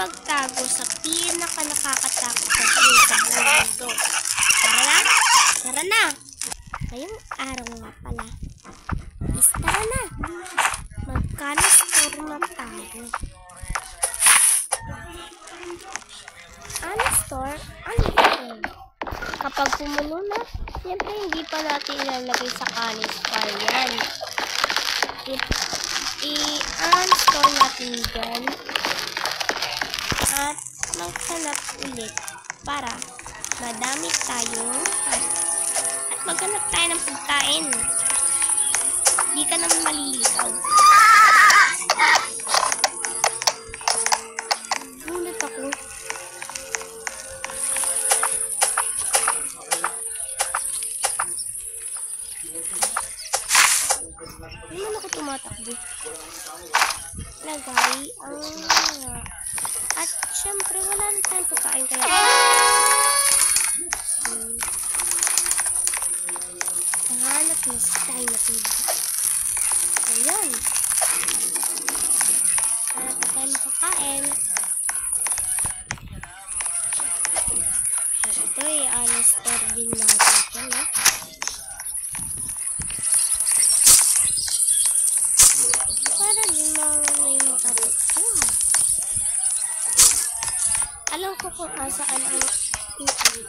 magtago sa pinaka-nakakatakot na view sa buong mundo. Tara na! Tara na! Ngayong araw nga pala. Is tara na! Magkano-store na tayo. Ano store? Ano store? Kapag pumuno na, siyempre hindi pa natin ilalagay sa canistar yan. I-unstore natin dyan. At maghanap ulit para madami tayong at maghanap tayo ng pagkain. Hindi ka naman malilitaw. Gulat ako. Hindi man ako tumatakbo. Lagay ang at syempre wala na tayong pagkain kaya hanap na tayo na tubig. Ayan. Hanap na tayo makakain. At ito store din natin ito, no? Para din may makapagkuha. Alam ko kung saan ang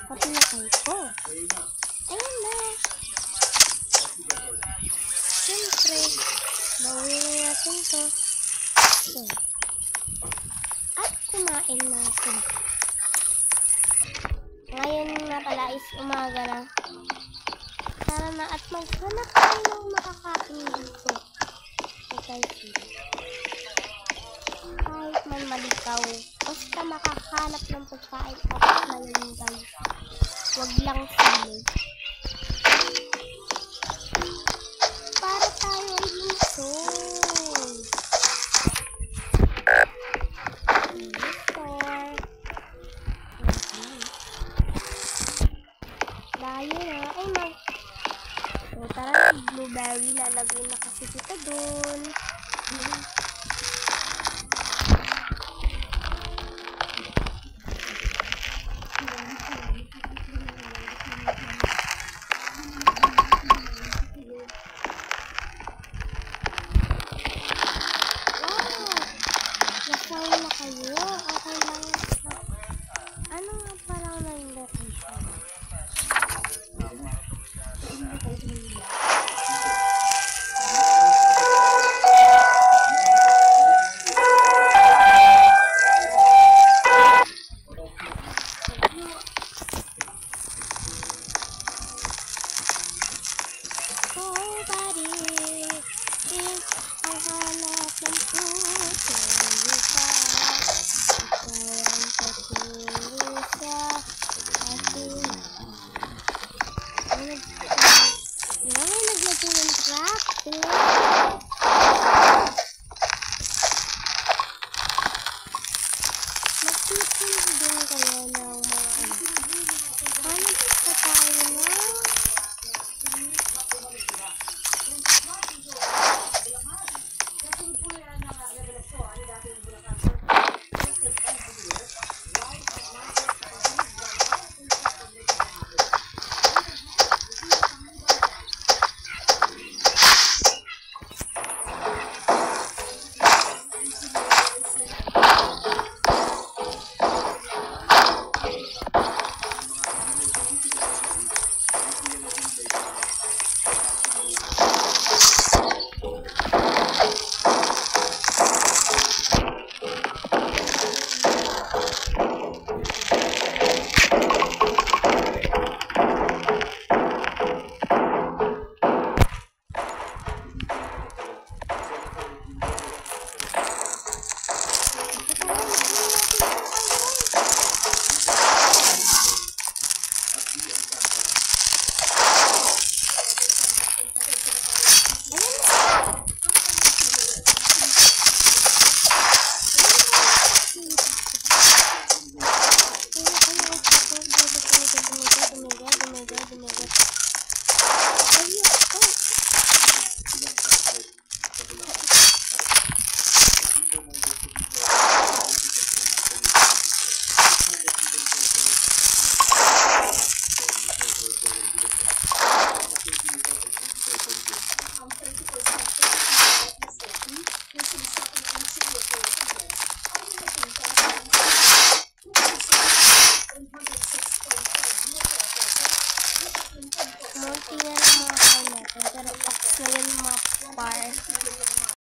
kapinakay ko. Ayan na. Siyempre, bawin natin to. So, at kumain natin. Ngayon na pala is umaga na. Tara na at maghanap tayo ng makakain dito. Kahit man malikaw, basta makahanap ng pagkain at malunggay. Huwag lang sili.